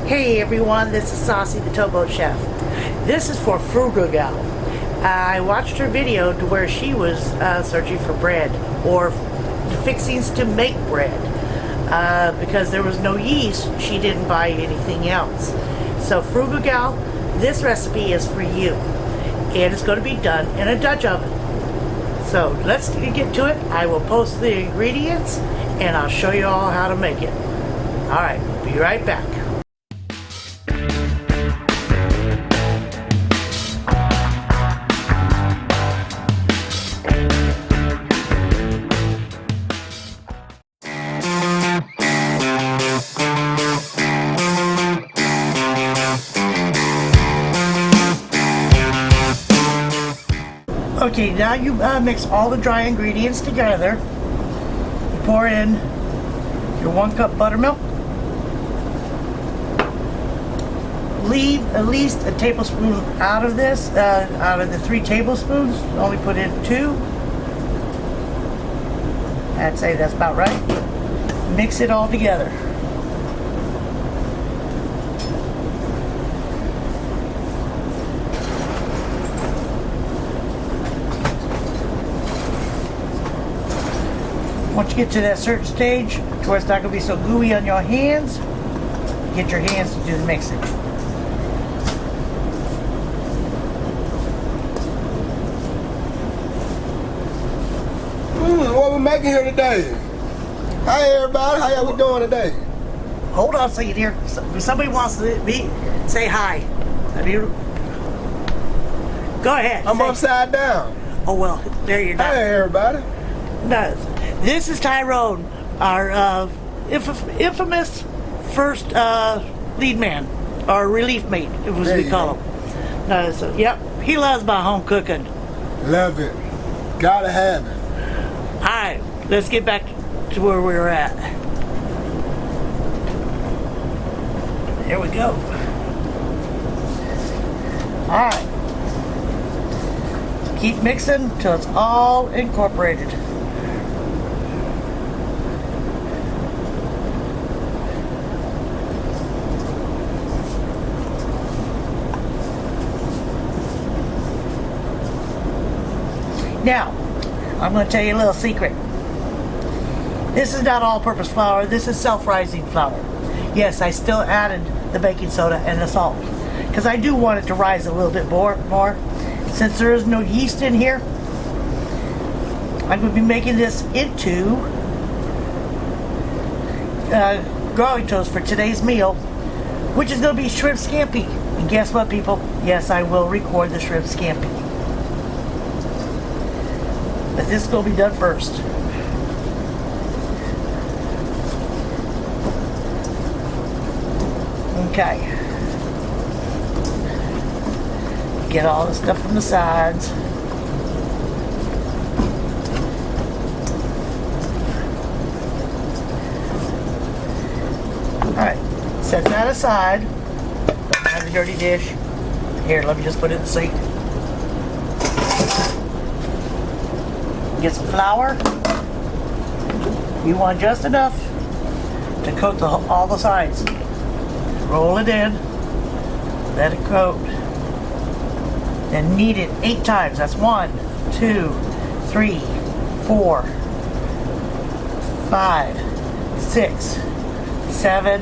Hey everyone, this is Saucy the Towboat Chef. This is for Frugal. I watched her video to where she was searching for bread or fixings to make bread. Because there was no yeast, she didn't buy anything else. So Frugal, this recipe is for you. And it's going to be done in a Dutch oven. So let's get to it. I will post the ingredients and I'll show you all how to make it. Alright, be right back. Okay, now you mix all the dry ingredients together. You pour in your 1 cup buttermilk. Leave at least a tablespoon out of this, out of the 3 tablespoons. Only put in 2. I'd say that's about right. Mix it all together. Once you get to that certain stage, to where it's not going to be so gooey on your hands, get your hands to do the mixing. What we making here today? Hi everybody, how y'all doing today? Hold on a second here. Somebody wants to say hi. Go ahead. I'm upside down. Oh well, there you're not. Hey everybody. No. This is Tyrone, our infamous first lead man, or relief mate, as we call him. So, yep, he loves my home cooking. Love it. Gotta have it. Alright, let's get back to where we were at. There we go. Alright. Keep mixing till it's all incorporated. Now, I'm going to tell you a little secret. This is not all-purpose flour. This is self-rising flour. Yes, I still added the baking soda and the salt because I do want it to rise a little bit more. Since there is no yeast in here, I'm going to be making this into garlic toast for today's meal, which is going to be shrimp scampi. And guess what, people? Yes, I will record the shrimp scampi. But this is going to be done first. Okay. Get all the stuff from the sides. Alright. Set that aside. Don't have the dirty dish. Here, let me just put it in the sink. Get some flour. You want just enough to coat all the sides. Roll it in. Let it coat. Then knead it 8 times. That's 1, 2, 3, 4, 5, 6, 7,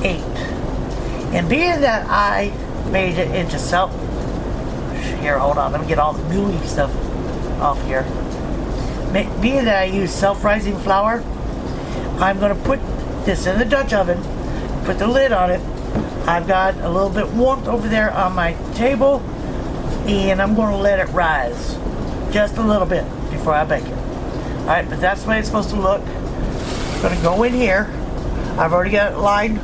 8. And being that I made it into here, hold on. Let me get all the gooey stuff off here. Being that I use self-rising flour, I'm going to put this in the Dutch oven, put the lid on it. I've got a little bit warmth over there on my table, and I'm going to let it rise just a little bit before I bake it. Alright, but that's the way it's supposed to look. I'm going to go in here. I've already got it lined.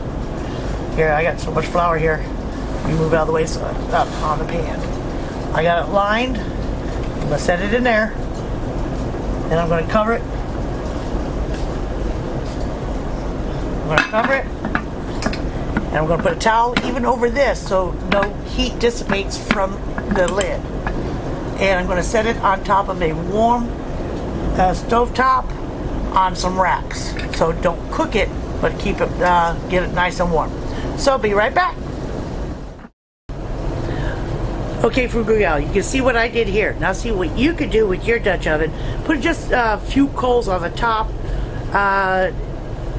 Here, I got so much flour here. Let me move out of the way so it's up on the pan. I got it lined. I'm going to set it in there. Then I'm going to cover it. I'm going to cover it. And I'm going to put a towel even over this so no heat dissipates from the lid. And I'm going to set it on top of a warm stove top on some racks. So don't cook it, but keep it, get it nice and warm. So I'll be right back. Okay, Frugal, you can see what I did here. Now see what you could do with your Dutch oven. Put just a few coals on the top.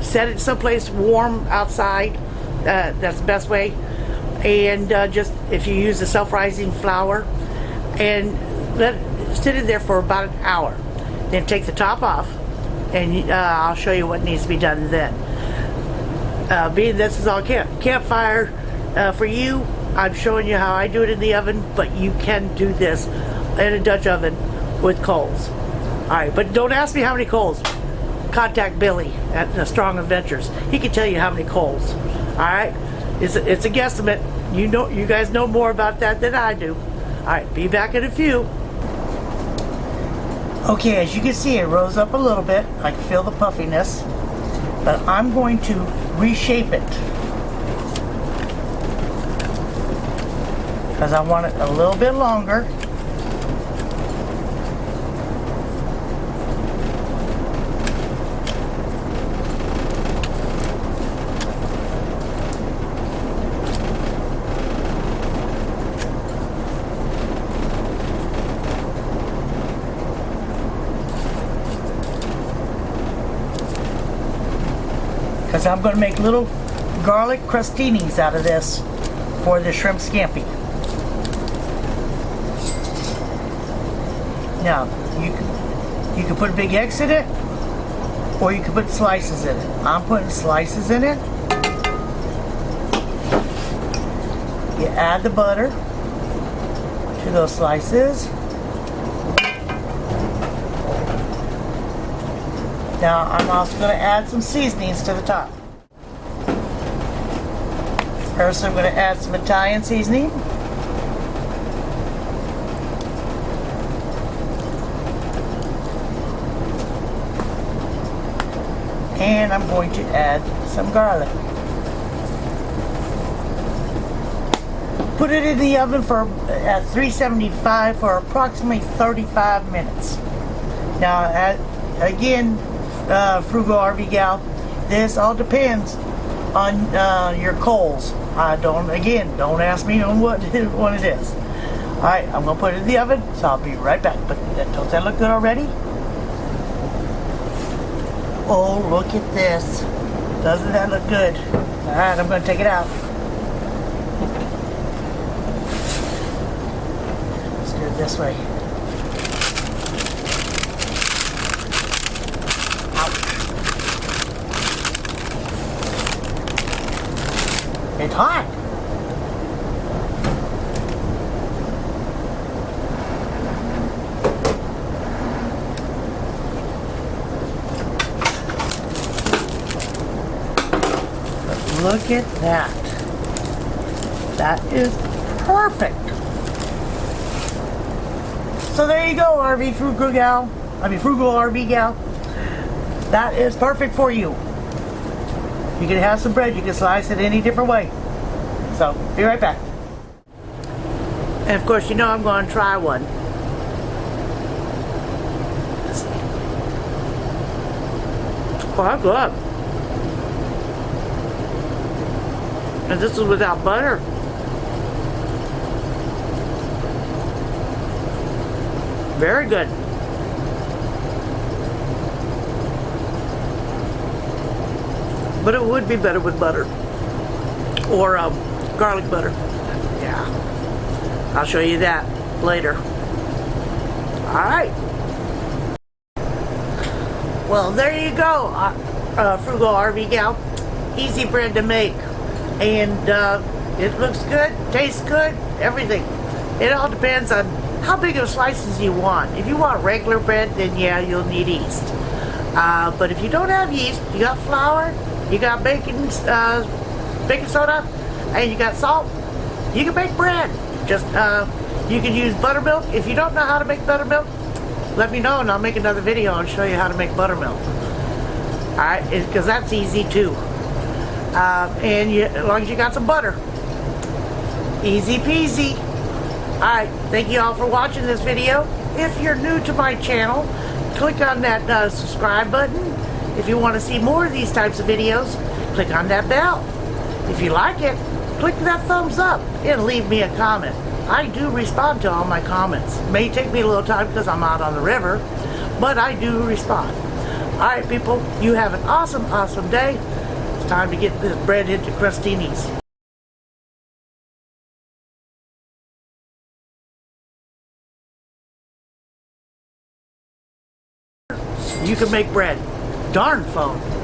Set it someplace warm outside. That's the best way. And just if you use the self-rising flour, and let it sit in there for about an hour. Then take the top off, and I'll show you what needs to be done then. Being this is all campfire for you, I'm showing you how I do it in the oven, but you can do this in a Dutch oven with coals. Alright, but don't ask me how many coals. Contact Billy at the Strong Adventures. He can tell you how many coals. Alright? It's a guesstimate. You guys know more about that than I do. Alright, be back in a few. Okay, as you can see, it rose up a little bit. I can feel the puffiness. But I'm going to reshape it, because I want it a little bit longer. Because I'm going to make little garlic crostinis out of this for the shrimp scampi. Now, you can put big eggs in it, or you can put slices in it. I'm putting slices in it. You add the butter to those slices. Now, I'm also going to add some seasonings to the top. First, I'm going to add some Italian seasoning. And I'm going to add some garlic. Put it in the oven at 375 for approximately 35 minutes. Now, again, Frugal RV gal, this all depends on your coals. Don't ask me on what one it is. Alright, I'm going to put it in the oven, so I'll be right back. But don't that look good already? Oh, look at this. Doesn't that look good? Alright, I'm going to take it out. Let's do it this way. It's hot. But look at that. That is perfect. So there you go, Frugal RV gal. That is perfect for you. You can have some bread, you can slice it any different way. So, be right back. And of course, you know I'm going to try one. Let's see. Oh, that's good. And this is without butter. Very good. But it would be better with butter. Or garlic butter. Yeah. I'll show you that later. Alright. Well, there you go. Frugal RV gal. Easy bread to make. And it looks good, tastes good, everything. It all depends on how big of slices you want. If you want regular bread, then yeah, you'll need yeast. But if you don't have yeast, you got flour, you got baking soda, and you got salt, you can make bread. Just you can use buttermilk. If you don't know how to make buttermilk, let me know and I'll make another video and show you how to make buttermilk. Alright, because that's easy too. As long as you got some butter. Easy peasy. Alright, thank you all for watching this video. If you're new to my channel, click on that subscribe button. If you want to see more of these types of videos, click on that bell. If you like it, click that thumbs up and leave me a comment. I do respond to all my comments. May take me a little time because I'm out on the river, but I do respond. Alright people, you have an awesome, awesome day. It's time to get this bread into crostinis. You can make bread. Darn phone.